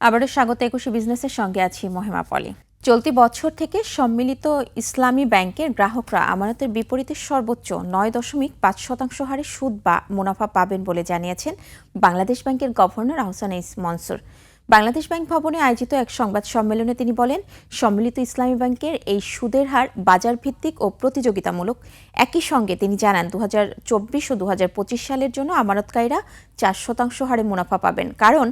আবারও স্বাগত ২১ বিজনেসের সঙ্গে আছি মহিমা পলি। চলতি বছর থেকে সম্মিলিত ইসলামী ব্যাংকের গ্রাহকরা আমানতের বিপরীতে সর্বোচ্চ ৯.৫% হারে সুদ বা মুনাফা পাবেন বলে জানিয়েছেন বাংলাদেশ ব্যাংকের governor Ahsan H Mansur. Bangladesh bank ভবনে আয়োজিত এক সংবাদ সম্মেলনে তিনি বলেন, সম্মিলিত ইসলামী ব্যাংকের এই সুদের হার বাজার ভিত্তিক ও প্রতিযোগিতামূলক। একই সঙ্গে তিনি জানান ২০২৪ ও ২০২৫ সালের জন্য আমানতকারীরা ৪% হারে মুনাফা পাবেন, কারণ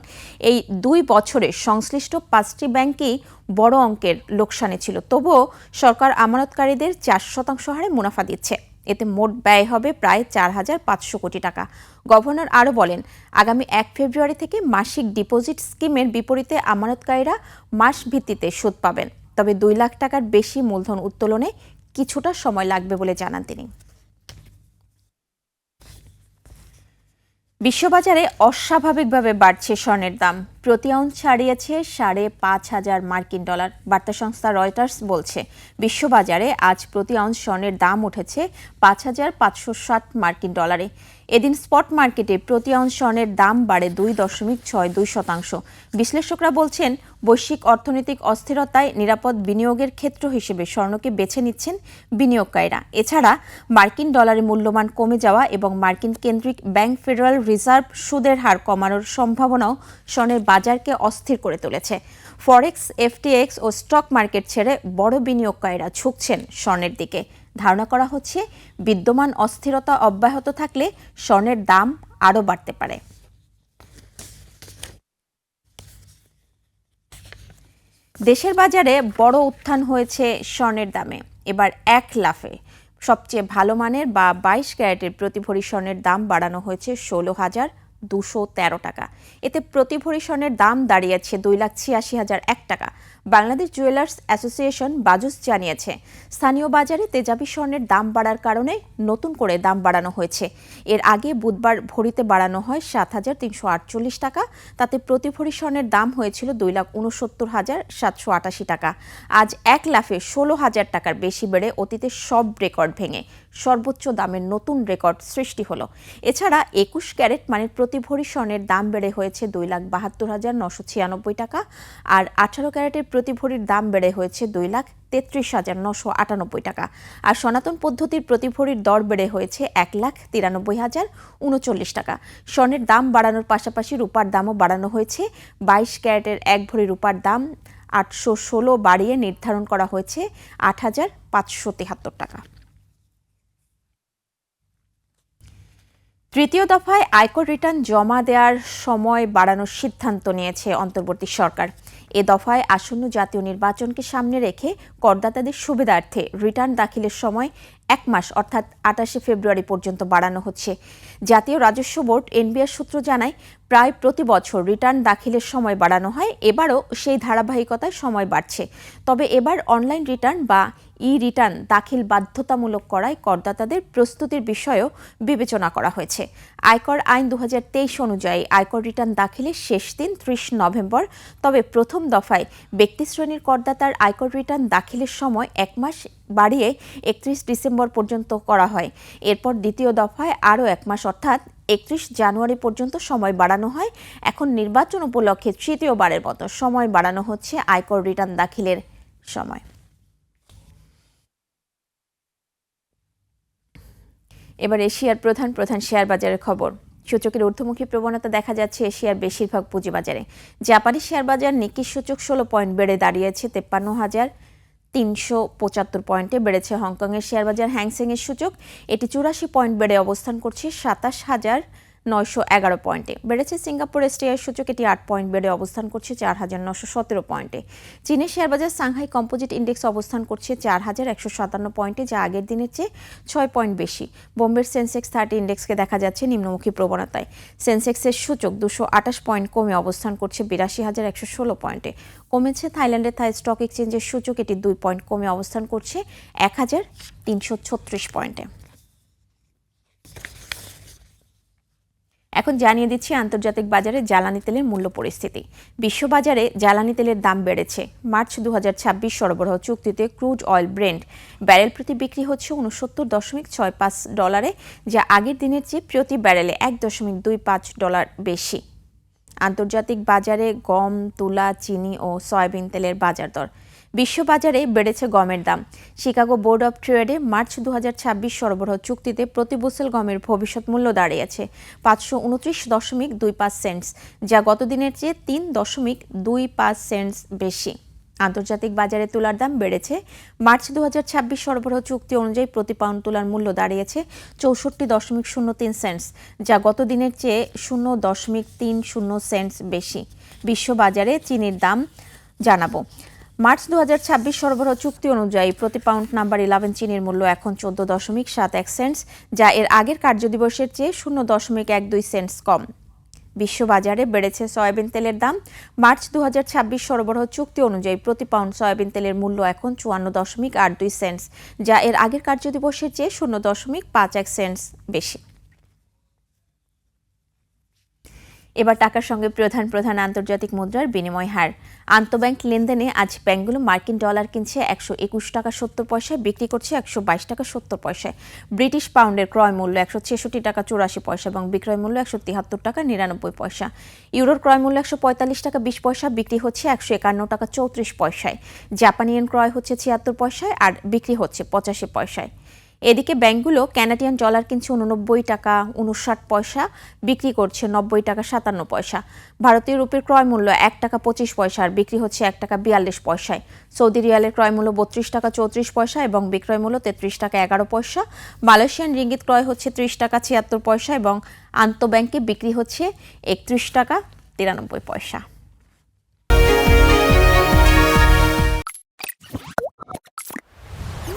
এই ২ বছরে সংশ্লিষ্ট ৫টি ব্যাংকই বড় অঙ্কের লোকসানে ছিল। তবুও সরকার আমানতকারীদের ৪% হারে মুনাফা দিচ্ছে। এতে মোট ব্যয় হবে প্রায় ৪,৫০০ কোটি টাকা। গভর্নর আরও বলেন, আগামী ১ ফেব্রুয়ারি থেকে মাসিক ডিপোজিট স্কিমের বিপরীতে আমানতকারীরা মাস ভিত্তিতে সুদ পাবেন। তবে ২ লাখ টাকার বেশি মূলধন উত্তোলনে কিছুটা সময় লাগবে বলে জানান তিনি। বিশ্ববাজারে অস্বাভাবিকভাবে বাড়ছে স্বর্ণের দাম। প্রতি আউন্স ছাড়িয়েছে $৫,৫০০ মার্কিন ডলার। বার্তা সংস্থা রয়টার্স বলছে, বিশ্ববাজারে আজ প্রতি আউন্স স্বর্ণের দাম উঠেছে $৫,৫৬০ মার্কিন ডলারে। এদিন স্পট মার্কেটে প্রতি আউন্স স্বর্ণের দাম বাড়ে ২.৬২%। বিশ্লেষকরা বলছেন, বৈশ্বিক অর্থনৈতিক অস্থিরতায় নিরাপদ বিনিয়োগের ক্ষেত্র হিসেবে স্বর্ণকে বেছে নিচ্ছেন বিনিয়োগকারীরা। এছাড়া মার্কিন ডলারের মূল্যমান কমে যাওয়া এবং মার্কিন কেন্দ্রিক ব্যাংক ফেডারেল রিজার্ভ সুদের হার কমানোর সম্ভাবনাও স্বর্ণের বাজারকে অস্থির করে তুলেছে। ফরেক্স, এফটিএক্স ও স্টক মার্কেট ছেড়ে বড় বিনিয়োগকারীরা ঝুঁকছেন স্বর্ণের দিকে। ধারণা করা হচ্ছে, বিদ্যমান অস্থিরতা অব্যাহত থাকলে স্বর্ণের দাম আরও বাড়তে পারে। দেশের বাজারে বড় উত্থান হয়েছে স্বর্ণের দামে। এবার এক লাফে সবচেয়ে ভালো মানের বা ২২ ক্যারেটের প্রতি ভরি স্বর্ণের দাম বাড়ানো হয়েছে ১৬,২১৩ টাকা। এতে প্রতি ভরি স্বর্ণের দাম দাঁড়িয়েছে ২,৮৬,০০১ টাকা। বাংলাদেশ জুয়েলার্স অ্যাসোসিয়েশন বাজুস জানিয়েছে, স্থানীয় বাজারে তেজাবি স্বর্ণের দাম বাড়ার কারণে নতুন করে দাম বাড়ানো হয়েছে। এর আগে বুধবার ভরিতে বাড়ানো হয় ৭,৩৪৮ টাকা। তাতে প্রতি ভরি স্বর্ণের দাম হয়েছিল ২,৬৯,৭৮৮ টাকা। আজ এক লাফে ১৬,০০০ টাকার বেশি বেড়ে অতীতের সব রেকর্ড ভেঙে সর্বোচ্চ দামের নতুন রেকর্ড সৃষ্টি হলো। এছাড়া ২১ ক্যারেট মানের প্রতি ভরি স্বর্ণের দাম বেড়ে হয়েছে ২,৭২,৯৯৬ টাকা। আর ১৮ ক্যারেটের প্রতি ভরির দাম বেড়ে হয়েছে ২,৩৩,৯৯৮ টাকা। আর সনাতন পদ্ধতির প্রতি ভরির দর বেড়ে হয়েছে ১,৯৩,০৩৯ টাকা। স্বর্ণের দাম বাড়ানোর পাশাপাশি রূপার দামও বাড়ানো হয়েছে। ২২ ক্যারেটের ১ ভরি রূপার দাম ৮১৬ বাড়িয়ে নির্ধারণ করা হয়েছে ৮,৫৭৩ টাকা। তৃতীয় দফায় আয়কর রিটার্ন জমা দেওয়ার সময় বাড়ানোর সিদ্ধান্ত নিয়েছে অন্তর্বর্তী সরকার। এ দফায় আসন্ন জাতীয় নির্বাচনকে সামনে রেখে করদাতাদের সুবিধার্থে রিটার্ন দাখিলের সময় ১ মাস অর্থাৎ ২৮ ফেব্রুয়ারি পর্যন্ত বাড়ানো হচ্ছে। জাতীয় রাজস্ব বোর্ড এনবিআর সূত্র জানায়, প্রায় প্রতি বছর রিটার্ন দাখিলের সময় বাড়ানো হয়। এবারও সেই ধারাবাহিকতায় সময় বাড়ছে। তবে এবার অনলাইন রিটার্ন বা রিটার্ন দাখিল বাধ্যতামূলক করায় করদাতাদের প্রস্তুতির বিষয়েও বিবেচনা করা হয়েছে। আয়কর আইন ২০২৩ অনুযায়ী আয়কর রিটার্ন দাখিলের শেষ দিন ৩০ নভেম্বর। তবে প্রথম দফায় ব্যক্তি শ্রেণীর করদাতার আয়কর রিটার্ন দাখিলের সময় ১ মাস বাড়িয়ে ৩১ ডিসেম্বর পর্যন্ত করা হয়। এরপর দ্বিতীয় দফায় আরও ১ মাস অর্থাৎ ৩১ জানুয়ারি পর্যন্ত সময় বাড়ানো হয়। এখন নির্বাচন উপলক্ষে তৃতীয়বারের মতো সময় বাড়ানো হচ্ছে আয়কর রিটার্ন দাখিলের সময়। এবার এশিয়ার প্রধান শেয়ার বাজারের খবর। সূচকের ঊর্ধ্বমুখী প্রবণতা দেখা যাচ্ছে এশিয়ার বেশিরভাগ পুঁজিবাজারে। জাপানি শেয়ার বাজার নিক্কি সূচক ১৬ পয়েন্ট বেড়ে দাঁড়িয়েছে ৫৩,৩৭৫ পয়েন্টে। বেড়েছে হংকংয়ের শেয়ার বাজার হ্যাংসেংয়ের সূচক, এটি ৮৪ পয়েন্ট বেড়ে অবস্থান করছে ২৭,৯১১ পয়েন্টে। বেড়েছে সিঙ্গাপুর এসটিআই সূচক, এটি ৮ পয়েন্ট বেড়ে অবস্থান করছে ৪,৯১৭ পয়েন্টে। চীনের শেয়ার বাজার সাংহাই কম্পোজিট ইন্ডেক্স অবস্থান করছে ৪,১৫৭ পয়েন্টে, যা আগের দিনের চেয়ে ৬ পয়েন্ট বেশি। বোম্বের সেন্সেক্স 30 ইন্ডেক্সকে দেখা যাচ্ছে নিম্নমুখী প্রবণতায়। সেন্সেক্সের সূচক ২২৮ পয়েন্ট কমে অবস্থান করছে ৮২,১১৬ পয়েন্টে। কমেছে থাইল্যান্ডের থাই স্টক এক্সচেঞ্জের সূচক, এটি ২ পয়েন্ট কমে অবস্থান করছে ১,৩৩৬ পয়েন্টে। এখন জানিয়ে দিচ্ছি আন্তর্জাতিক বাজারে জ্বালানি তেলের মূল্য পরিস্থিতি। বিশ্ববাজারে জ্বালানি তেলের দাম বেড়েছে। মার্চ ২০২৬ সরবরাহ চুক্তিতে ক্রুড অয়েল ব্রেন্ট ব্যারেল প্রতি বিক্রি হচ্ছে $৬৯.৬৫, যা আগের দিনের চেয়ে প্রতি ব্যারেলে $১.২৫ বেশি। আন্তর্জাতিক বাজারে গম, তুলা, চিনি ও সয়াবিন তেলের বাজার দর। বিশ্ববাজারে বেড়েছে গমের দাম। শিকাগো বোর্ড অব ট্রেডে মার্চ 2026 সরবরাহ চুক্তিতে প্রতি বুশেল গমের ভবিষ্যৎ মূল্য দাঁড়িয়েছে 529.25 সেন্টস, যা গত দিনের চেয়ে 3.25 সেন্টস বেশি। আন্তর্জাতিক বাজারে তুলার দাম বেড়েছে। মার্চ 2026 সরবরাহ চুক্তি অনুযায়ী প্রতি পাউন্ড তুলার মূল্য দাঁড়িয়েছে 64.03 সেন্টস, যা গত দিনের চেয়ে 0.30 সেন্টস বেশি। বিশ্ববাজারে চিনির দাম জানাবো। মার্চ 2026 সরবরাহ চুক্তি অনুযায়ী প্রতি পাউন্ড নাম্বার 11 চিনির মূল্য এখন 14.71 সেন্টস, যা এর আগের কার্যদিবসের চেয়ে 0.12 সেন্টস কম। বিশ্ববাজারে বেড়েছে সয়াবিন তেলের দাম। মার্চ 2026 সরবরাহ চুক্তি অনুযায়ী প্রতি পাউন্ড সয়াবিন তেলের মূল্য এখন 54.82 সেন্টস, যা এর আগের কার্যদিবসের চেয়ে 0.51 সেন্টস বেশি। এবার টাকার সঙ্গে প্রধান আন্তর্জাতিক মুদ্রার বিনিময় হার। আন্তঃব্যাংক লেনদেনে আজ ব্যাংকগুলো মার্কিন ডলার কিনছে 121 টাকা 70 পয়সায়, বিক্রি করছে 122 টাকা 70 পয়সায়। ব্রিটিশ পাউন্ডের ক্রয় মূল্য 166 টাকা 84 পয়সা এবং বিক্রয় মূল্য 173 টাকা 99 পয়সা। ইউরোর ক্রয় মূল্য 145 টাকা 20 পয়সা, বিক্রি হচ্ছে 151 টাকা 34 পয়সায়। জাপানি ইয়েন ক্রয় হচ্ছে 76 পয়সায় আর বিক্রি হচ্ছে 85 পয়সায়। এদিকে ব্যাংকগুলো কানাডিয়ান ডলার কিনছে 89 টাকা 59 পয়সা, বিক্রি করছে 90 টাকা 57 পয়সা। ভারতীয় রুপির ক্রয় মূল্য 1 টাকা 25 পয়সা আর বিক্রি হচ্ছে 1 টাকা 42 পয়সায়। সৌদি রিয়ালের ক্রয় মূল্য 32 টাকা 34 পয়সা এবং বিক্রয় মূল্য 33 টাকা 11 পয়সা। মালয়েশিয়ান রিঙ্গিত ক্রয় হচ্ছে 30 টাকা 76 পয়সা এবং আন্তঃব্যাংকে বিক্রি হচ্ছে 31 টাকা 93 পয়সা।